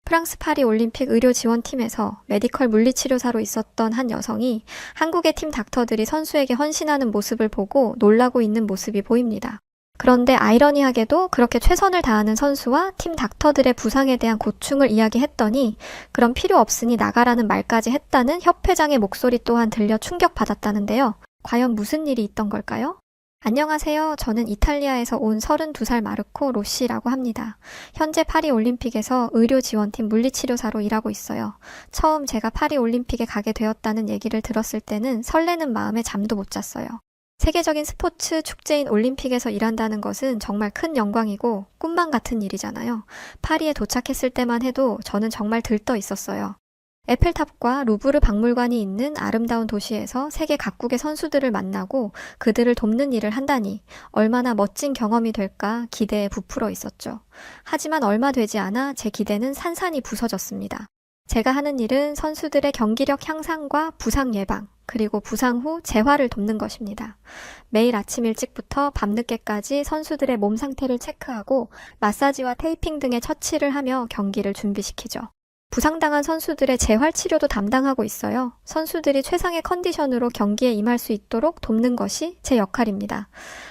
프랑스 파리 올림픽 의료 지원팀에서 메디컬 물리치료사로 있었던 한 여성이 한국의 팀 닥터들이 선수에게 헌신하는 모습을 보고 놀라고 있는 모습이 보입니다. 그런데 아이러니하게도 그렇게 최선을 다하는 선수와 팀 닥터들의 부상에 대한 고충을 이야기했더니 그럼 필요 없으니 나가라는 말까지 했다는 협회장의 목소리 또한 들려 충격받았다는데요. 과연 무슨 일이 있던 걸까요? 안녕하세요. 저는 이탈리아에서 온 32살 마르코 로시라고 합니다. 현재 파리 올림픽에서 의료 지원팀 물리치료사로 일하고 있어요. 처음 제가 파리 올림픽에 가게 되었다는 얘기를 들었을 때는 설레는 마음에 잠도 못 잤어요. 세계적인 스포츠 축제인 올림픽에서 일한다는 것은 정말 큰 영광이고 꿈만 같은 일이잖아요. 파리에 도착했을 때만 해도 저는 정말 들떠 있었어요. 에펠탑과 루브르 박물관이 있는 아름다운 도시에서 세계 각국의 선수들을 만나고 그들을 돕는 일을 한다니 얼마나 멋진 경험이 될까 기대에 부풀어 있었죠. 하지만 얼마 되지 않아 제 기대는 산산이 부서졌습니다. 제가 하는 일은 선수들의 경기력 향상과 부상 예방, 그리고 부상 후 재활을 돕는 것입니다. 매일 아침 일찍부터 밤늦게까지 선수들의 몸 상태를 체크하고 마사지와 테이핑 등의 처치를 하며 경기를 준비시키죠. 부상당한 선수들의 재활 치료도 담당하고 있어요. 선수들이 최상의 컨디션으로 경기에 임할 수 있도록 돕는 것이 제 역할입니다.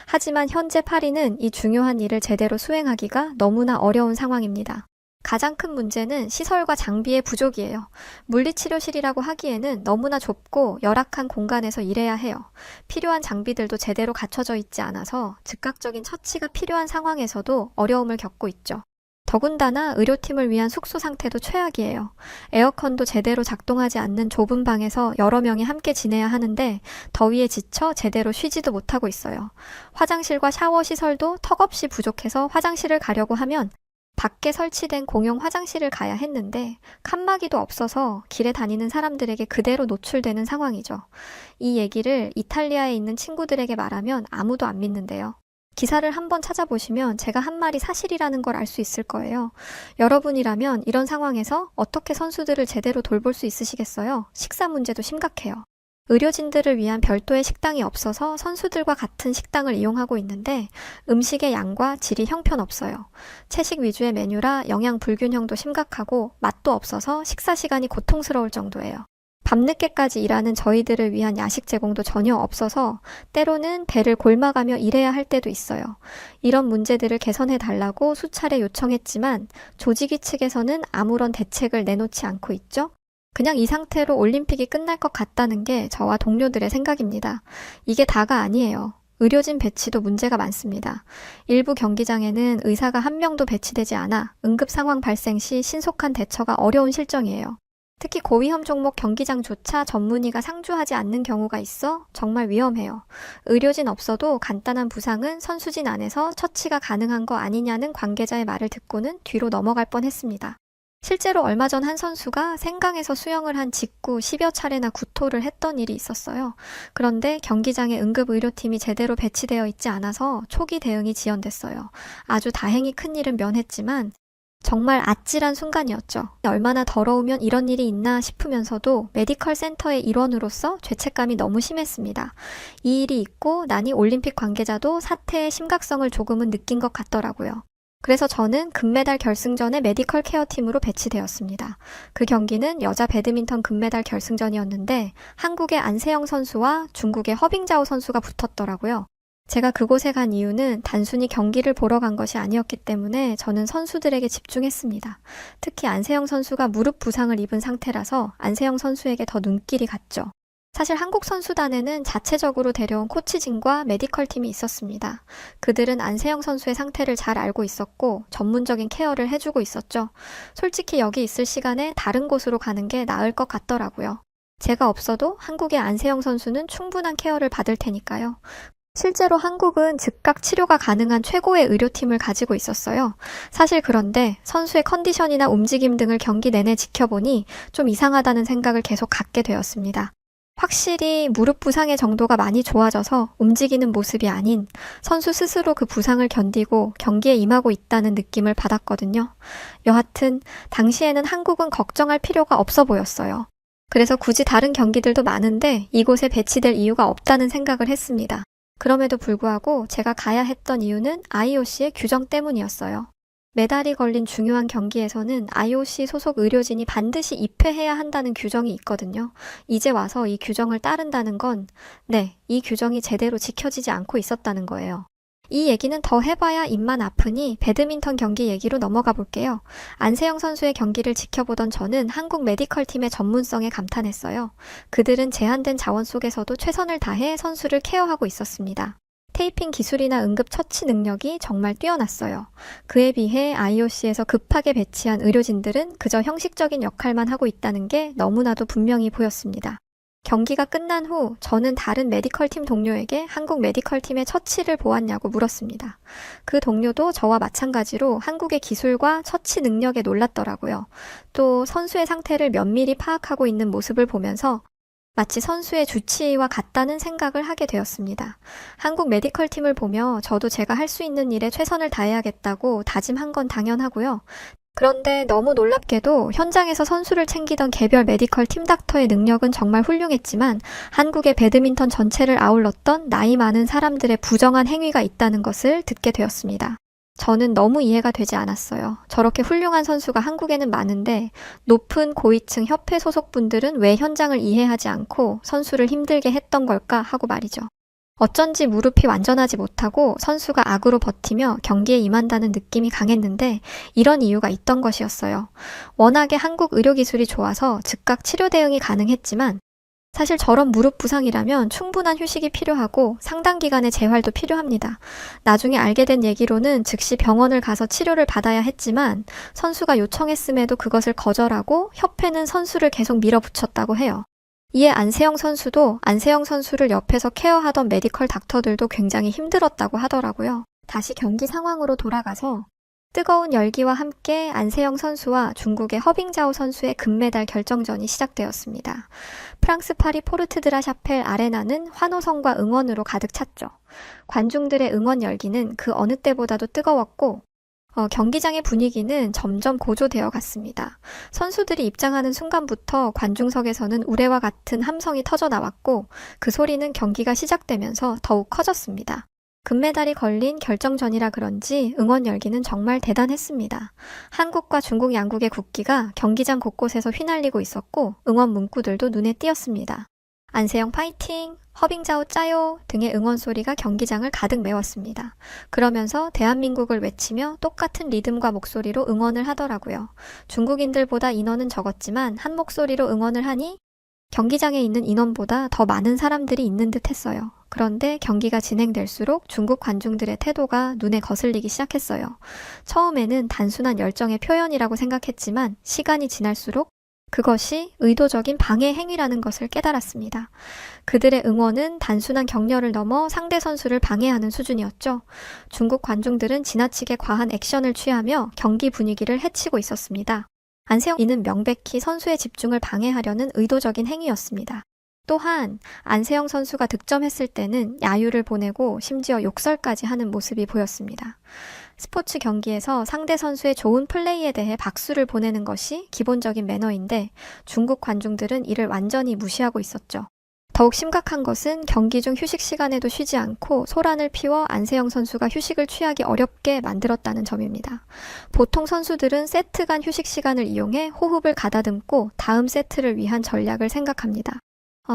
하지만 현재 파리는 이 중요한 일을 제대로 수행하기가 너무나 어려운 상황입니다. 가장 큰 문제는 시설과 장비의 부족이에요. 물리치료실이라고 하기에는 너무나 좁고 열악한 공간에서 일해야 해요. 필요한 장비들도 제대로 갖춰져 있지 않아서 즉각적인 처치가 필요한 상황에서도 어려움을 겪고 있죠. 더군다나 의료팀을 위한 숙소 상태도 최악이에요. 에어컨도 제대로 작동하지 않는 좁은 방에서 여러 명이 함께 지내야 하는데 더위에 지쳐 제대로 쉬지도 못하고 있어요. 화장실과 샤워 시설도 턱없이 부족해서 화장실을 가려고 하면 밖에 설치된 공용 화장실을 가야 했는데 칸막이도 없어서 길에 다니는 사람들에게 그대로 노출되는 상황이죠. 이 얘기를 이탈리아에 있는 친구들에게 말하면 아무도 안 믿는데요. 기사를 한번 찾아보시면 제가 한 말이 사실이라는 걸 알 수 있을 거예요. 여러분이라면 이런 상황에서 어떻게 선수들을 제대로 돌볼 수 있으시겠어요? 식사 문제도 심각해요. 의료진들을 위한 별도의 식당이 없어서 선수들과 같은 식당을 이용하고 있는데 음식의 양과 질이 형편없어요. 채식 위주의 메뉴라 영양 불균형도 심각하고 맛도 없어서 식사 시간이 고통스러울 정도예요. 밤늦게까지 일하는 저희들을 위한 야식 제공도 전혀 없어서 때로는 배를 골마가며 일해야 할 때도 있어요. 이런 문제들을 개선해 달라고 수차례 요청했지만 조직위 측에서는 아무런 대책을 내놓지 않고 있죠. 그냥 이 상태로 올림픽이 끝날 것 같다는 게 저와 동료들의 생각입니다. 이게 다가 아니에요. 의료진 배치도 문제가 많습니다. 일부 경기장에는 의사가 한 명도 배치되지 않아 응급 상황 발생 시 신속한 대처가 어려운 실정이에요. 특히 고위험 종목 경기장조차 전문의가 상주하지 않는 경우가 있어 정말 위험해요. 의료진 없어도 간단한 부상은 선수진 안에서 처치가 가능한 거 아니냐는 관계자의 말을 듣고는 뒤로 넘어갈 뻔했습니다. 실제로 얼마 전 한 선수가 생강에서 수영을 한 직후 10여 차례나 구토를 했던 일이 있었어요. 그런데 경기장에 응급의료팀이 제대로 배치되어 있지 않아서 초기 대응이 지연됐어요. 아주 다행히 큰일은 면했지만 정말 아찔한 순간이었죠. 얼마나 더러우면 이런 일이 있나 싶으면서도 메디컬 센터의 일원으로서 죄책감이 너무 심했습니다. 이 일이 있고 나니 올림픽 관계자도 사태의 심각성을 조금은 느낀 것 같더라고요. 그래서 저는 금메달 결승전에 메디컬 케어 팀으로 배치되었습니다. 그 경기는 여자 배드민턴 금메달 결승전이었는데 한국의 안세영 선수와 중국의 허빙자오 선수가 붙었더라고요. 제가 그곳에 간 이유는 단순히 경기를 보러 간 것이 아니었기 때문에 저는 선수들에게 집중했습니다. 특히 안세영 선수가 무릎 부상을 입은 상태라서 안세영 선수에게 더 눈길이 갔죠. 사실 한국 선수단에는 자체적으로 데려온 코치진과 메디컬 팀이 있었습니다. 그들은 안세영 선수의 상태를 잘 알고 있었고 전문적인 케어를 해주고 있었죠. 솔직히 여기 있을 시간에 다른 곳으로 가는 게 나을 것 같더라고요. 제가 없어도 한국의 안세영 선수는 충분한 케어를 받을 테니까요. 실제로 한국은 즉각 치료가 가능한 최고의 의료팀을 가지고 있었어요. 사실 그런데 선수의 컨디션이나 움직임 등을 경기 내내 지켜보니 좀 이상하다는 생각을 계속 갖게 되었습니다. 확실히 무릎 부상의 정도가 많이 좋아져서 움직이는 모습이 아닌 선수 스스로 그 부상을 견디고 경기에 임하고 있다는 느낌을 받았거든요. 여하튼 당시에는 한국은 걱정할 필요가 없어 보였어요. 그래서 굳이 다른 경기들도 많은데 이곳에 배치될 이유가 없다는 생각을 했습니다. 그럼에도 불구하고 제가 가야 했던 이유는 IOC의 규정 때문이었어요. 메달이 걸린 중요한 경기에서는 IOC 소속 의료진이 반드시 입회해야 한다는 규정이 있거든요. 이제 와서 이 규정을 따른다는 건, 네, 이 규정이 제대로 지켜지지 않고 있었다는 거예요. 이 얘기는 더 해봐야 입만 아프니 배드민턴 경기 얘기로 넘어가 볼게요. 안세영 선수의 경기를 지켜보던 저는 한국 메디컬 팀의 전문성에 감탄했어요. 그들은 제한된 자원 속에서도 최선을 다해 선수를 케어하고 있었습니다. 테이핑 기술이나 응급 처치 능력이 정말 뛰어났어요. 그에 비해 IOC에서 급하게 배치한 의료진들은 그저 형식적인 역할만 하고 있다는 게 너무나도 분명히 보였습니다. 경기가 끝난 후 저는 다른 메디컬 팀 동료에게 한국 메디컬 팀의 처치를 보았냐고 물었습니다. 그 동료도 저와 마찬가지로 한국의 기술과 처치 능력에 놀랐더라고요. 또 선수의 상태를 면밀히 파악하고 있는 모습을 보면서 마치 선수의 주치의와 같다는 생각을 하게 되었습니다. 한국 메디컬 팀을 보며 저도 제가 할 수 있는 일에 최선을 다해야겠다고 다짐한 건 당연하고요. 그런데 너무 놀랍게도 현장에서 선수를 챙기던 개별 메디컬 팀 닥터의 능력은 정말 훌륭했지만 한국의 배드민턴 전체를 아울렀던 나이 많은 사람들의 부정한 행위가 있다는 것을 듣게 되었습니다. 저는 너무 이해가 되지 않았어요. 저렇게 훌륭한 선수가 한국에는 많은데 높은 고위층 협회 소속분들은 왜 현장을 이해하지 않고 선수를 힘들게 했던 걸까 하고 말이죠. 어쩐지 무릎이 완전하지 못하고 선수가 악으로 버티며 경기에 임한다는 느낌이 강했는데 이런 이유가 있던 것이었어요. 워낙에 한국 의료기술이 좋아서 즉각 치료 대응이 가능했지만 사실 저런 무릎 부상이라면 충분한 휴식이 필요하고 상당 기간의 재활도 필요합니다. 나중에 알게 된 얘기로는 즉시 병원을 가서 치료를 받아야 했지만 선수가 요청했음에도 그것을 거절하고 협회는 선수를 계속 밀어붙였다고 해요. 이에 안세영 선수도 안세영 선수를 옆에서 케어하던 메디컬 닥터들도 굉장히 힘들었다고 하더라고요. 다시 경기 상황으로 돌아가서 뜨거운 열기와 함께 안세영 선수와 중국의 허빙자오 선수의 금메달 결정전이 시작되었습니다. 프랑스 파리 포르트드라 샤펠 아레나는 환호성과 응원으로 가득 찼죠. 관중들의 응원 열기는 그 어느 때보다도 뜨거웠고 경기장의 분위기는 점점 고조되어 갔습니다. 선수들이 입장하는 순간부터 관중석에서는 우레와 같은 함성이 터져 나왔고 그 소리는 경기가 시작되면서 더욱 커졌습니다. 금메달이 걸린 결정전이라 그런지 응원 열기는 정말 대단했습니다. 한국과 중국 양국의 국기가 경기장 곳곳에서 휘날리고 있었고 응원 문구들도 눈에 띄었습니다. 안세영 파이팅! 허빙자오 짜요! 등의 응원 소리가 경기장을 가득 메웠습니다. 그러면서 대한민국을 외치며 똑같은 리듬과 목소리로 응원을 하더라고요. 중국인들보다 인원은 적었지만 한 목소리로 응원을 하니 경기장에 있는 인원보다 더 많은 사람들이 있는 듯 했어요. 그런데 경기가 진행될수록 중국 관중들의 태도가 눈에 거슬리기 시작했어요. 처음에는 단순한 열정의 표현이라고 생각했지만 시간이 지날수록 그것이 의도적인 방해 행위라는 것을 깨달았습니다. 그들의 응원은 단순한 격려를 넘어 상대 선수를 방해하는 수준이었죠. 중국 관중들은 지나치게 과한 액션을 취하며 경기 분위기를 해치고 있었습니다. 안세영 이는 명백히 선수의 집중을 방해하려는 의도적인 행위였습니다. 또한 안세영 선수가 득점했을 때는 야유를 보내고 심지어 욕설까지 하는 모습이 보였습니다. 스포츠 경기에서 상대 선수의 좋은 플레이에 대해 박수를 보내는 것이 기본적인 매너인데 중국 관중들은 이를 완전히 무시하고 있었죠. 더욱 심각한 것은 경기 중 휴식 시간에도 쉬지 않고 소란을 피워 안세영 선수가 휴식을 취하기 어렵게 만들었다는 점입니다. 보통 선수들은 세트 간 휴식 시간을 이용해 호흡을 가다듬고 다음 세트를 위한 전략을 생각합니다.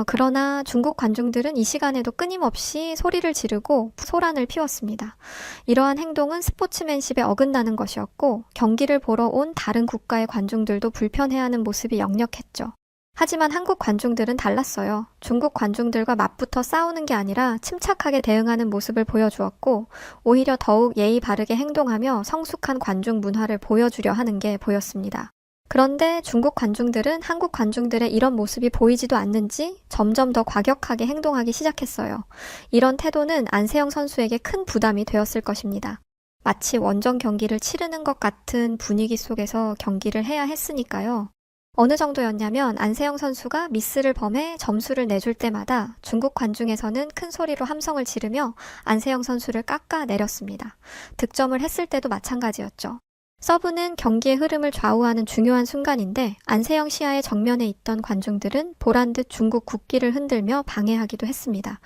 그러나 중국 관중들은 이 시간에도 끊임없이 소리를 지르고 소란을 피웠습니다. 이러한 행동은 스포츠맨십에 어긋나는 것이었고 경기를 보러 온 다른 국가의 관중들도 불편해하는 모습이 역력했죠. 하지만 한국 관중들은 달랐어요. 중국 관중들과 맞붙어 싸우는 게 아니라 침착하게 대응하는 모습을 보여주었고 오히려 더욱 예의 바르게 행동하며 성숙한 관중 문화를 보여주려 하는 게 보였습니다. 그런데 중국 관중들은 한국 관중들의 이런 모습이 보이지도 않는지 점점 더 과격하게 행동하기 시작했어요. 이런 태도는 안세영 선수에게 큰 부담이 되었을 것입니다. 마치 원정 경기를 치르는 것 같은 분위기 속에서 경기를 해야 했으니까요. 어느 정도였냐면 안세영 선수가 미스를 범해 점수를 내줄 때마다 중국 관중에서는 큰 소리로 함성을 지르며 안세영 선수를 깎아내렸습니다. 득점을 했을 때도 마찬가지였죠. 서브는 경기의 흐름을 좌우하는 중요한 순간인데 안세영 시야의 정면에 있던 관중들은 보란듯 중국 국기를 흔들며 방해하기도 했습니다.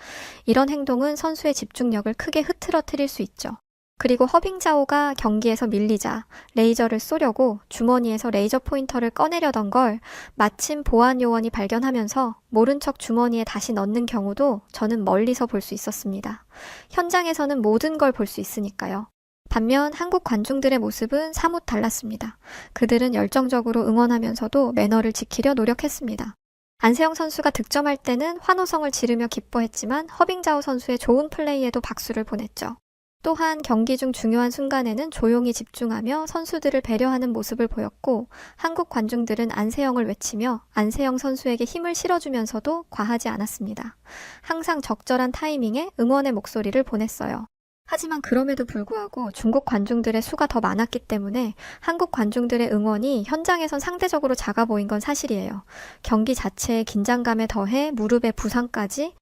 이런 행동은 선수의 집중력을 크게 흐트러뜨릴 수 있죠. 그리고 허빙자오가 경기에서 밀리자 레이저를 쏘려고 주머니에서 레이저 포인터를 꺼내려던 걸 마침 보안 요원이 발견하면서 모른 척 주머니에 다시 넣는 경우도 저는 멀리서 볼 수 있었습니다. 현장에서는 모든 걸 볼 수 있으니까요. 반면 한국 관중들의 모습은 사뭇 달랐습니다. 그들은 열정적으로 응원하면서도 매너를 지키려 노력했습니다. 안세영 선수가 득점할 때는 환호성을 지르며 기뻐했지만 허빙자오 선수의 좋은 플레이에도 박수를 보냈죠. 또한 경기 중 중요한 순간에는 조용히 집중하며 선수들을 배려하는 모습을 보였고 한국 관중들은 안세영을 외치며 안세영 선수에게 힘을 실어주면서도 과하지 않았습니다. 항상 적절한 타이밍에 응원의 목소리를 보냈어요. 하지만 그럼에도 불구하고 중국 관중들의 수가 더 많았기 때문에 한국 관중들의 응원이 현장에선 상대적으로 작아 보인 건 사실이에요. 경기 자체의 긴장감에 더해 무릎의 부상까지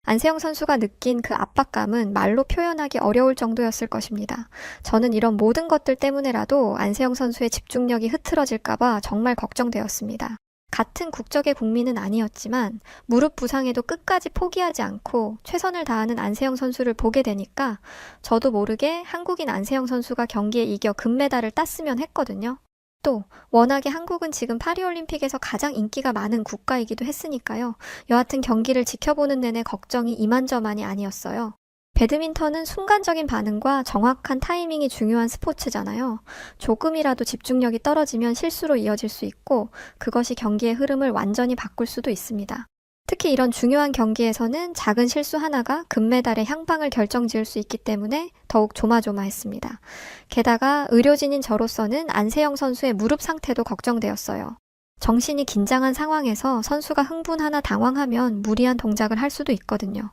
안세영 선수가 느낀 그 압박감은 말로 표현하기 어려울 정도였을 것입니다. 저는 이런 모든 것들 때문에라도 안세영 선수의 집중력이 흐트러질까봐 정말 걱정되었습니다. 같은 국적의 국민은 아니었지만 무릎 부상에도 끝까지 포기하지 않고 최선을 다하는 안세영 선수를 보게 되니까 저도 모르게 한국인 안세영 선수가 경기에 이겨 금메달을 땄으면 했거든요. 또 워낙에 한국은 지금 파리올림픽에서 가장 인기가 많은 국가이기도 했으니까요. 여하튼 경기를 지켜보는 내내 걱정이 이만저만이 아니었어요. 배드민턴은 순간적인 반응과 정확한 타이밍이 중요한 스포츠잖아요. 조금이라도 집중력이 떨어지면 실수로 이어질 수 있고 그것이 경기의 흐름을 완전히 바꿀 수도 있습니다. 특히 이런 중요한 경기에서는 작은 실수 하나가 금메달의 향방을 결정지을 수 있기 때문에 더욱 조마조마했습니다. 게다가 의료진인 저로서는 안세영 선수의 무릎 상태도 걱정되었어요. 정신이 긴장한 상황에서 선수가 흥분하나 당황하면 무리한 동작을 할 수도 있거든요.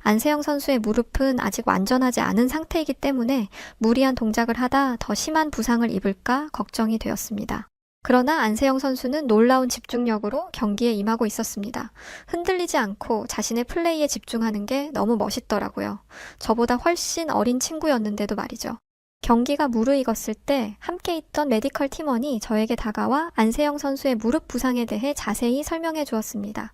안세영 선수의 무릎은 아직 완전하지 않은 상태이기 때문에 무리한 동작을 하다 더 심한 부상을 입을까 걱정이 되었습니다. 그러나 안세영 선수는 놀라운 집중력으로 경기에 임하고 있었습니다. 흔들리지 않고 자신의 플레이에 집중하는 게 너무 멋있더라고요. 저보다 훨씬 어린 친구였는데도 말이죠. 경기가 무르익었을 때 함께 있던 메디컬 팀원이 저에게 다가와 안세영 선수의 무릎 부상에 대해 자세히 설명해 주었습니다.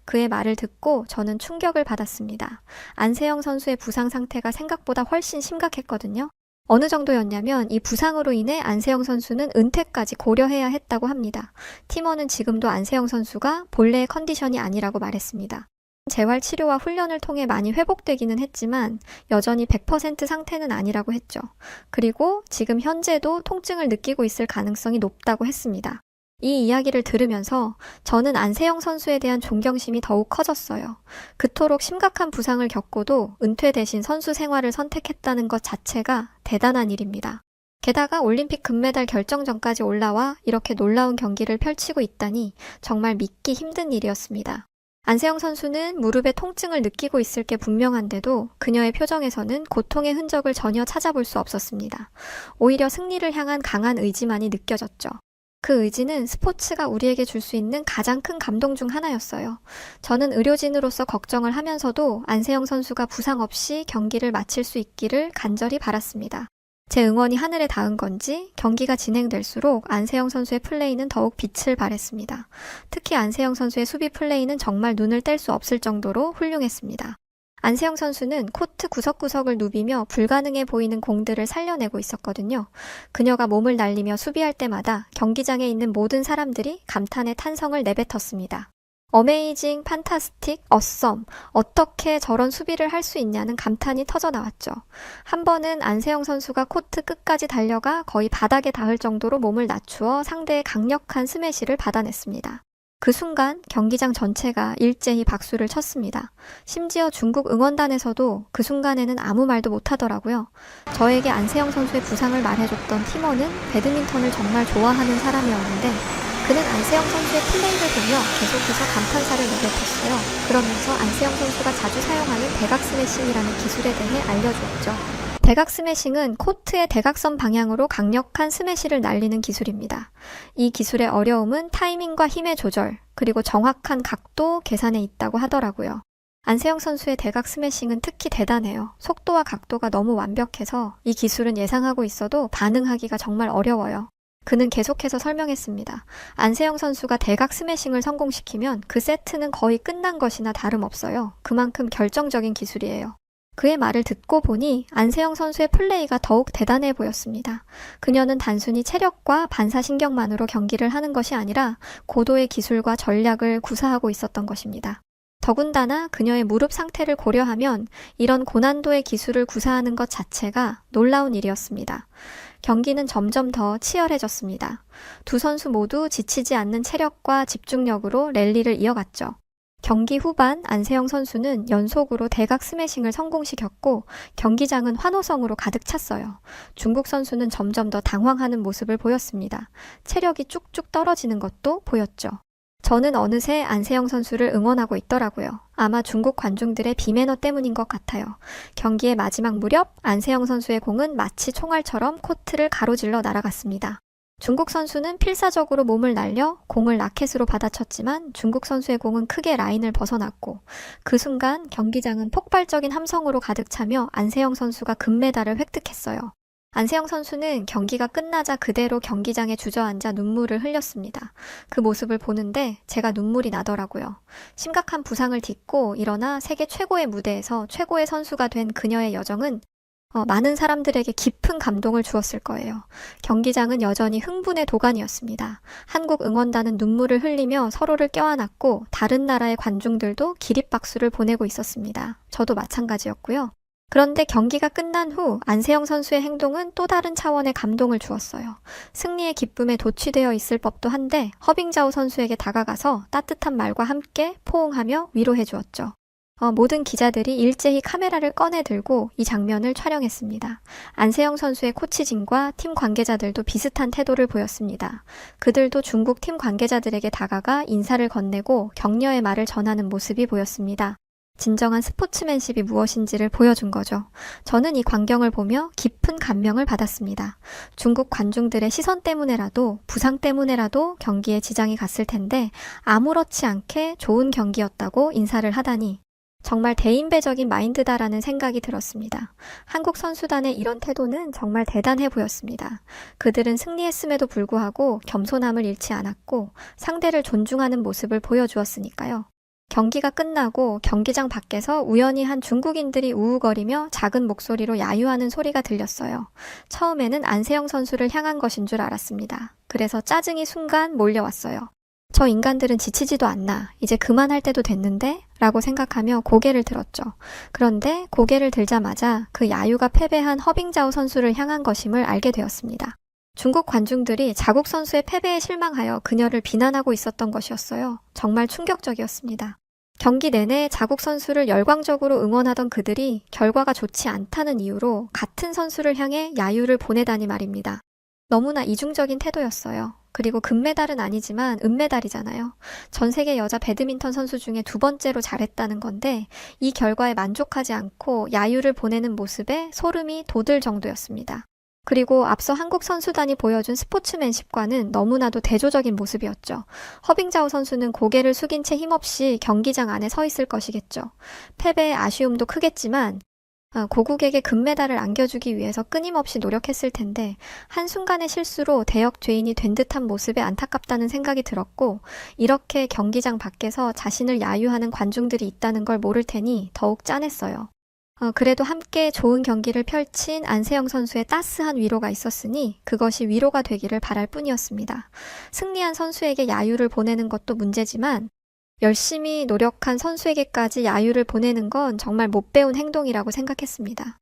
그의 말을 듣고 저는 충격을 받았습니다. 안세영 선수의 부상 상태가 생각보다 훨씬 심각했거든요. 어느 정도였냐면 이 부상으로 인해 안세영 선수는 은퇴까지 고려해야 했다고 합니다. 팀원은 지금도 안세영 선수가 본래의 컨디션이 아니라고 말했습니다. 재활 치료와 훈련을 통해 많이 회복되기는 했지만 여전히 100% 상태는 아니라고 했죠. 그리고 지금 현재도 통증을 느끼고 있을 가능성이 높다고 했습니다. 이 이야기를 들으면서 저는 안세영 선수에 대한 존경심이 더욱 커졌어요. 그토록 심각한 부상을 겪고도 은퇴 대신 선수 생활을 선택했다는 것 자체가 대단한 일입니다. 게다가 올림픽 금메달 결정전까지 올라와 이렇게 놀라운 경기를 펼치고 있다니 정말 믿기 힘든 일이었습니다. 안세영 선수는 무릎에 통증을 느끼고 있을 게 분명한데도 그녀의 표정에서는 고통의 흔적을 전혀 찾아볼 수 없었습니다. 오히려 승리를 향한 강한 의지만이 느껴졌죠. 그 의지는 스포츠가 우리에게 줄 수 있는 가장 큰 감동 중 하나였어요. 저는 의료진으로서 걱정을 하면서도 안세영 선수가 부상 없이 경기를 마칠 수 있기를 간절히 바랐습니다. 제 응원이 하늘에 닿은 건지 경기가 진행될수록 안세영 선수의 플레이는 더욱 빛을 발했습니다. 특히 안세영 선수의 수비 플레이는 정말 눈을 뗄 수 없을 정도로 훌륭했습니다. 안세영 선수는 코트 구석구석을 누비며 불가능해 보이는 공들을 살려내고 있었거든요. 그녀가 몸을 날리며 수비할 때마다 경기장에 있는 모든 사람들이 감탄의 탄성을 내뱉었습니다. 어메이징, 판타스틱, 어썸, 어떻게 저런 수비를 할 수 있냐는 감탄이 터져 나왔죠. 한 번은 안세영 선수가 코트 끝까지 달려가 거의 바닥에 닿을 정도로 몸을 낮추어 상대의 강력한 스매시를 받아냈습니다. 그 순간 경기장 전체가 일제히 박수를 쳤습니다. 심지어 중국 응원단에서도 그 순간에는 아무 말도 못하더라고요. 저에게 안세영 선수의 부상을 말해줬던 팀원은 배드민턴을 정말 좋아하는 사람이었는데 그는 안세영 선수의 플레이를 보며 계속해서 감탄사를 내뱉었어요. 그러면서 안세영 선수가 자주 사용하는 대각 스매싱이라는 기술에 대해 알려주었죠. 대각 스매싱은 코트의 대각선 방향으로 강력한 스매시를 날리는 기술입니다. 이 기술의 어려움은 타이밍과 힘의 조절, 그리고 정확한 각도 계산에 있다고 하더라고요. 안세영 선수의 대각 스매싱은 특히 대단해요. 속도와 각도가 너무 완벽해서 이 기술은 예상하고 있어도 반응하기가 정말 어려워요. 그는 계속해서 설명했습니다. 안세영 선수가 대각 스매싱을 성공시키면 그 세트는 거의 끝난 것이나 다름없어요. 그만큼 결정적인 기술이에요. 그의 말을 듣고 보니 안세영 선수의 플레이가 더욱 대단해 보였습니다. 그녀는 단순히 체력과 반사신경만으로 경기를 하는 것이 아니라 고도의 기술과 전략을 구사하고 있었던 것입니다. 더군다나 그녀의 무릎 상태를 고려하면 이런 고난도의 기술을 구사하는 것 자체가 놀라운 일이었습니다. 경기는 점점 더 치열해졌습니다. 두 선수 모두 지치지 않는 체력과 집중력으로 랠리를 이어갔죠. 경기 후반 안세영 선수는 연속으로 대각 스매싱을 성공시켰고 경기장은 환호성으로 가득 찼어요. 중국 선수는 점점 더 당황하는 모습을 보였습니다. 체력이 쭉쭉 떨어지는 것도 보였죠. 저는 어느새 안세영 선수를 응원하고 있더라고요. 아마 중국 관중들의 비매너 때문인 것 같아요. 경기의 마지막 무렵 안세영 선수의 공은 마치 총알처럼 코트를 가로질러 날아갔습니다. 중국 선수는 필사적으로 몸을 날려 공을 라켓으로 받아쳤지만 중국 선수의 공은 크게 라인을 벗어났고 그 순간 경기장은 폭발적인 함성으로 가득 차며 안세영 선수가 금메달을 획득했어요. 안세영 선수는 경기가 끝나자 그대로 경기장에 주저앉아 눈물을 흘렸습니다. 그 모습을 보는데 제가 눈물이 나더라고요. 심각한 부상을 딛고 일어나 세계 최고의 무대에서 최고의 선수가 된 그녀의 여정은 많은 사람들에게 깊은 감동을 주었을 거예요. 경기장은 여전히 흥분의 도가니였습니다. 한국 응원단은 눈물을 흘리며 서로를 껴안았고 다른 나라의 관중들도 기립박수를 보내고 있었습니다. 저도 마찬가지였고요. 그런데 경기가 끝난 후 안세영 선수의 행동은 또 다른 차원의 감동을 주었어요. 승리의 기쁨에 도취되어 있을 법도 한데 허빙자오 선수에게 다가가서 따뜻한 말과 함께 포옹하며 위로해 주었죠. 모든 기자들이 일제히 카메라를 꺼내 들고 이 장면을 촬영했습니다. 안세영 선수의 코치진과 팀 관계자들도 비슷한 태도를 보였습니다. 그들도 중국 팀 관계자들에게 다가가 인사를 건네고 격려의 말을 전하는 모습이 보였습니다. 진정한 스포츠맨십이 무엇인지를 보여준 거죠. 저는 이 광경을 보며 깊은 감명을 받았습니다. 중국 관중들의 시선 때문에라도 부상 때문에라도 경기에 지장이 갔을 텐데 아무렇지 않게 좋은 경기였다고 인사를 하다니 정말 대인배적인 마인드다라는 생각이 들었습니다. 한국 선수단의 이런 태도는 정말 대단해 보였습니다. 그들은 승리했음에도 불구하고 겸손함을 잃지 않았고 상대를 존중하는 모습을 보여주었으니까요. 경기가 끝나고 경기장 밖에서 우연히 한 중국인들이 우우거리며 작은 목소리로 야유하는 소리가 들렸어요. 처음에는 안세영 선수를 향한 것인 줄 알았습니다. 그래서 짜증이 순간 몰려왔어요. 저 인간들은 지치지도 않나. 이제 그만할 때도 됐는데? 라고 생각하며 고개를 들었죠. 그런데 고개를 들자마자 그 야유가 패배한 허빙자오 선수를 향한 것임을 알게 되었습니다. 중국 관중들이 자국 선수의 패배에 실망하여 그녀를 비난하고 있었던 것이었어요. 정말 충격적이었습니다. 경기 내내 자국 선수를 열광적으로 응원하던 그들이 결과가 좋지 않다는 이유로 같은 선수를 향해 야유를 보내다니 말입니다. 너무나 이중적인 태도였어요. 그리고 금메달은 아니지만 은메달이잖아요. 전 세계 여자 배드민턴 선수 중에 두 번째로 잘했다는 건데 이 결과에 만족하지 않고 야유를 보내는 모습에 소름이 돋을 정도였습니다. 그리고 앞서 한국 선수단이 보여준 스포츠맨십과는 너무나도 대조적인 모습이었죠. 허빙자오 선수는 고개를 숙인 채 힘없이 경기장 안에 서 있을 것이겠죠. 패배의 아쉬움도 크겠지만 고국에게 금메달을 안겨주기 위해서 끊임없이 노력했을 텐데 한순간의 실수로 대역죄인이 된 듯한 모습에 안타깝다는 생각이 들었고 이렇게 경기장 밖에서 자신을 야유하는 관중들이 있다는 걸 모를 테니 더욱 짠했어요. 그래도 함께 좋은 경기를 펼친 안세영 선수의 따스한 위로가 있었으니 그것이 위로가 되기를 바랄 뿐이었습니다. 승리한 선수에게 야유를 보내는 것도 문제지만 열심히 노력한 선수에게까지 야유를 보내는 건 정말 못 배운 행동이라고 생각했습니다.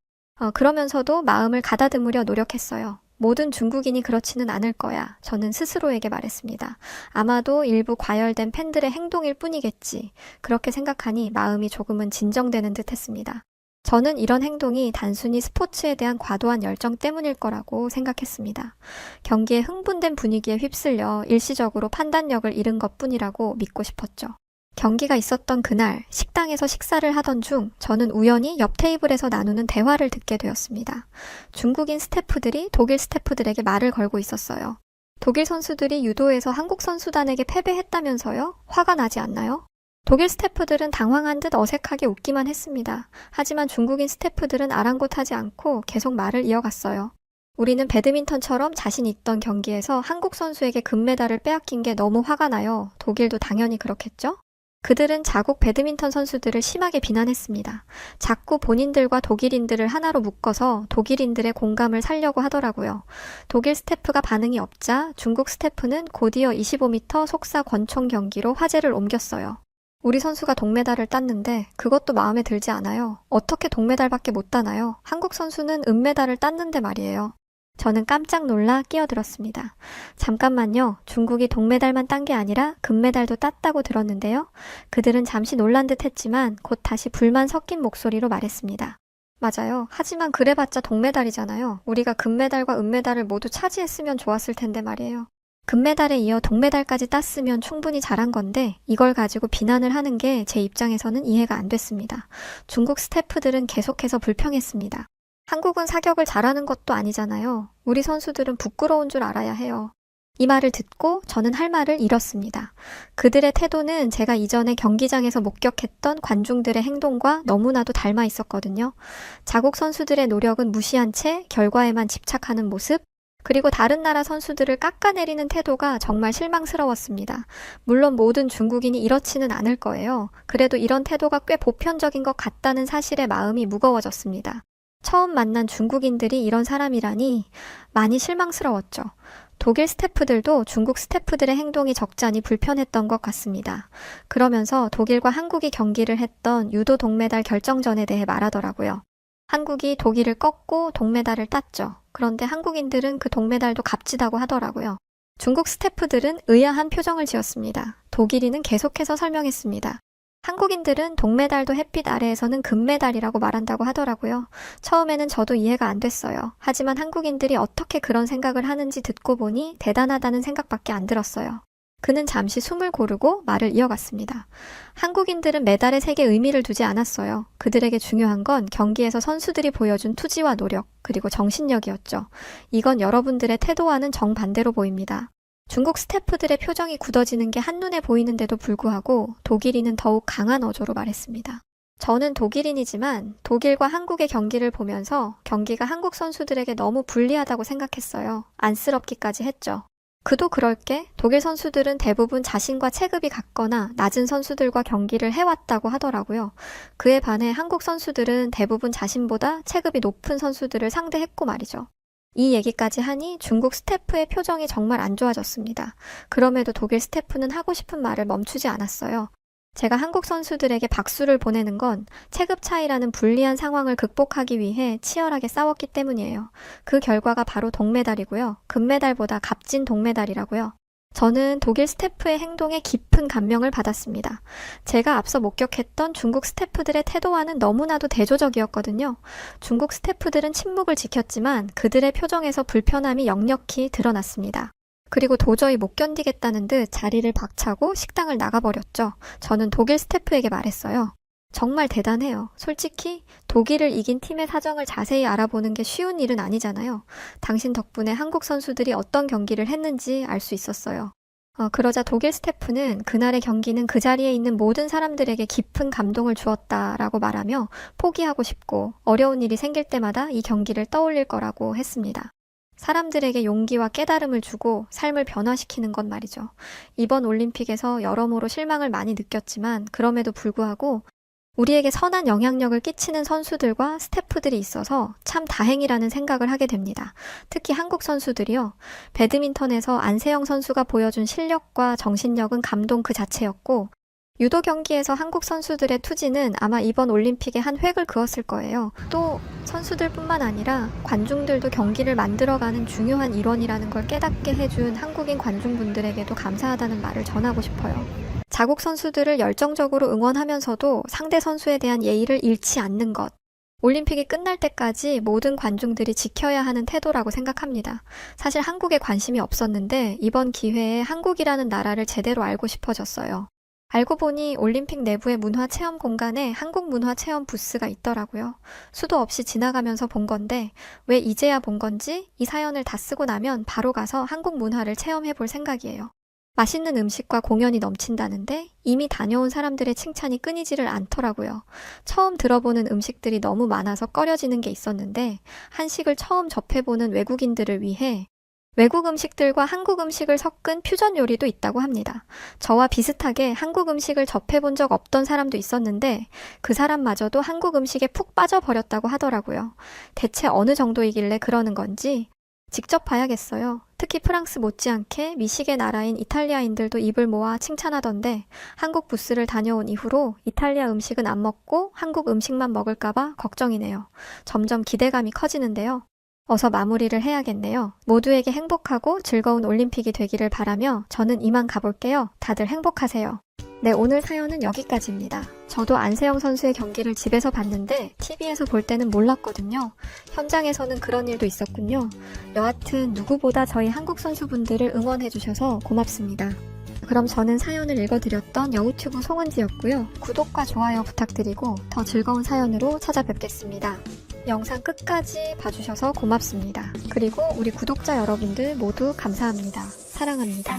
그러면서도 마음을 가다듬으려 노력했어요. 모든 중국인이 그렇지는 않을 거야. 저는 스스로에게 말했습니다. 아마도 일부 과열된 팬들의 행동일 뿐이겠지. 그렇게 생각하니 마음이 조금은 진정되는 듯 했습니다. 저는 이런 행동이 단순히 스포츠에 대한 과도한 열정 때문일 거라고 생각했습니다. 경기에 흥분된 분위기에 휩쓸려 일시적으로 판단력을 잃은 것뿐이라고 믿고 싶었죠. 경기가 있었던 그날 식당에서 식사를 하던 중 저는 우연히 옆 테이블에서 나누는 대화를 듣게 되었습니다. 중국인 스태프들이 독일 스태프들에게 말을 걸고 있었어요. 독일 선수들이 유도에서 한국 선수단에게 패배했다면서요? 화가 나지 않나요? 독일 스태프들은 당황한 듯 어색하게 웃기만 했습니다. 하지만 중국인 스태프들은 아랑곳하지 않고 계속 말을 이어갔어요. 우리는 배드민턴처럼 자신 있던 경기에서 한국 선수에게 금메달을 빼앗긴 게 너무 화가 나요. 독일도 당연히 그렇겠죠? 그들은 자국 배드민턴 선수들을 심하게 비난했습니다. 자꾸 본인들과 독일인들을 하나로 묶어서 독일인들의 공감을 사려고 하더라고요. 독일 스태프가 반응이 없자 중국 스태프는 곧이어 25m 속사 권총 경기로 화제를 옮겼어요. 우리 선수가 동메달을 땄는데 그것도 마음에 들지 않아요. 어떻게 동메달밖에 못 따나요? 한국 선수는 은메달을 땄는데 말이에요. 저는 깜짝 놀라 끼어들었습니다. 잠깐만요. 중국이 동메달만 딴 게 아니라 금메달도 땄다고 들었는데요. 그들은 잠시 놀란 듯 했지만 곧 다시 불만 섞인 목소리로 말했습니다. 맞아요. 하지만 그래봤자 동메달이잖아요. 우리가 금메달과 은메달을 모두 차지했으면 좋았을 텐데 말이에요. 금메달에 이어 동메달까지 땄으면 충분히 잘한 건데 이걸 가지고 비난을 하는 게 제 입장에서는 이해가 안 됐습니다. 중국 스태프들은 계속해서 불평했습니다. 한국은 사격을 잘하는 것도 아니잖아요. 우리 선수들은 부끄러운 줄 알아야 해요. 이 말을 듣고 저는 할 말을 잃었습니다. 그들의 태도는 제가 이전에 경기장에서 목격했던 관중들의 행동과 너무나도 닮아 있었거든요. 자국 선수들의 노력은 무시한 채 결과에만 집착하는 모습, 그리고 다른 나라 선수들을 깎아내리는 태도가 정말 실망스러웠습니다. 물론 모든 중국인이 이렇지는 않을 거예요. 그래도 이런 태도가 꽤 보편적인 것 같다는 사실에 마음이 무거워졌습니다. 처음 만난 중국인들이 이런 사람이라니 많이 실망스러웠죠. 독일 스태프들도 중국 스태프들의 행동이 적잖이 불편했던 것 같습니다. 그러면서 독일과 한국이 경기를 했던 유도 동메달 결정전에 대해 말하더라고요. 한국이 독일을 꺾고 동메달을 땄죠. 그런데 한국인들은 그 동메달도 값지다고 하더라고요. 중국 스태프들은 의아한 표정을 지었습니다. 독일인은 계속해서 설명했습니다. 한국인들은 동메달도 햇빛 아래에서는 금메달이라고 말한다고 하더라고요. 처음에는 저도 이해가 안 됐어요. 하지만 한국인들이 어떻게 그런 생각을 하는지 듣고 보니 대단하다는 생각밖에 안 들었어요. 그는 잠시 숨을 고르고 말을 이어갔습니다. 한국인들은 메달에 색에 의미를 두지 않았어요. 그들에게 중요한 건 경기에서 선수들이 보여준 투지와 노력, 그리고 정신력이었죠. 이건 여러분들의 태도와는 정반대로 보입니다. 중국 스태프들의 표정이 굳어지는 게 한눈에 보이는데도 불구하고 독일인은 더욱 강한 어조로 말했습니다. 저는 독일인이지만 독일과 한국의 경기를 보면서 경기가 한국 선수들에게 너무 불리하다고 생각했어요. 안쓰럽기까지 했죠. 그도 그럴 게 독일 선수들은 대부분 자신과 체급이 같거나 낮은 선수들과 경기를 해왔다고 하더라고요. 그에 반해 한국 선수들은 대부분 자신보다 체급이 높은 선수들을 상대했고 말이죠. 이 얘기까지 하니 중국 스태프의 표정이 정말 안 좋아졌습니다. 그럼에도 독일 스태프는 하고 싶은 말을 멈추지 않았어요. 제가 한국 선수들에게 박수를 보내는 건 체급 차이라는 불리한 상황을 극복하기 위해 치열하게 싸웠기 때문이에요. 그 결과가 바로 동메달이고요. 금메달보다 값진 동메달이라고요. 저는 독일 스태프의 행동에 깊은 감명을 받았습니다. 제가 앞서 목격했던 중국 스태프들의 태도와는 너무나도 대조적이었거든요. 중국 스태프들은 침묵을 지켰지만 그들의 표정에서 불편함이 역력히 드러났습니다. 그리고 도저히 못 견디겠다는 듯 자리를 박차고 식당을 나가버렸죠. 저는 독일 스태프에게 말했어요. 정말 대단해요. 솔직히 독일을 이긴 팀의 사정을 자세히 알아보는 게 쉬운 일은 아니잖아요. 당신 덕분에 한국 선수들이 어떤 경기를 했는지 알 수 있었어요. 그러자 독일 스태프는 그날의 경기는 그 자리에 있는 모든 사람들에게 깊은 감동을 주었다라고 말하며 포기하고 싶고 어려운 일이 생길 때마다 이 경기를 떠올릴 거라고 했습니다. 사람들에게 용기와 깨달음을 주고 삶을 변화시키는 건 말이죠. 이번 올림픽에서 여러모로 실망을 많이 느꼈지만 그럼에도 불구하고 우리에게 선한 영향력을 끼치는 선수들과 스태프들이 있어서 참 다행이라는 생각을 하게 됩니다. 특히 한국 선수들이요. 배드민턴에서 안세영 선수가 보여준 실력과 정신력은 감동 그 자체였고 유도 경기에서 한국 선수들의 투지는 아마 이번 올림픽에 한 획을 그었을 거예요. 또 선수들뿐만 아니라 관중들도 경기를 만들어가는 중요한 일원이라는 걸 깨닫게 해준 한국인 관중분들에게도 감사하다는 말을 전하고 싶어요. 자국 선수들을 열정적으로 응원하면서도 상대 선수에 대한 예의를 잃지 않는 것. 올림픽이 끝날 때까지 모든 관중들이 지켜야 하는 태도라고 생각합니다. 사실 한국에 관심이 없었는데 이번 기회에 한국이라는 나라를 제대로 알고 싶어졌어요. 알고 보니 올림픽 내부의 문화체험 공간에 한국 문화체험 부스가 있더라고요. 수도 없이 지나가면서 본 건데 왜 이제야 본 건지 이 사연을 다 쓰고 나면 바로 가서 한국 문화를 체험해 볼 생각이에요. 맛있는 음식과 공연이 넘친다는데 이미 다녀온 사람들의 칭찬이 끊이지를 않더라고요. 처음 들어보는 음식들이 너무 많아서 꺼려지는 게 있었는데 한식을 처음 접해보는 외국인들을 위해 외국 음식들과 한국 음식을 섞은 퓨전 요리도 있다고 합니다. 저와 비슷하게 한국 음식을 접해본 적 없던 사람도 있었는데 그 사람마저도 한국 음식에 푹 빠져버렸다고 하더라고요. 대체 어느 정도이길래 그러는 건지 직접 봐야겠어요. 특히 프랑스 못지않게 미식의 나라인 이탈리아인들도 입을 모아 칭찬하던데 한국 부스를 다녀온 이후로 이탈리아 음식은 안 먹고 한국 음식만 먹을까봐 걱정이네요. 점점 기대감이 커지는데요. 어서 마무리를 해야겠네요. 모두에게 행복하고 즐거운 올림픽이 되기를 바라며 저는 이만 가볼게요. 다들 행복하세요. 네, 오늘 사연은 여기까지입니다. 저도 안세영 선수의 경기를 집에서 봤는데 TV에서 볼 때는 몰랐거든요. 현장에서는 그런 일도 있었군요. 여하튼 누구보다 저희 한국 선수분들을 응원해주셔서 고맙습니다. 그럼 저는 사연을 읽어드렸던 여우튜브 송은지였고요. 구독과 좋아요 부탁드리고 더 즐거운 사연으로 찾아뵙겠습니다. 영상 끝까지 봐주셔서 고맙습니다. 그리고 우리 구독자 여러분들 모두 감사합니다. 사랑합니다.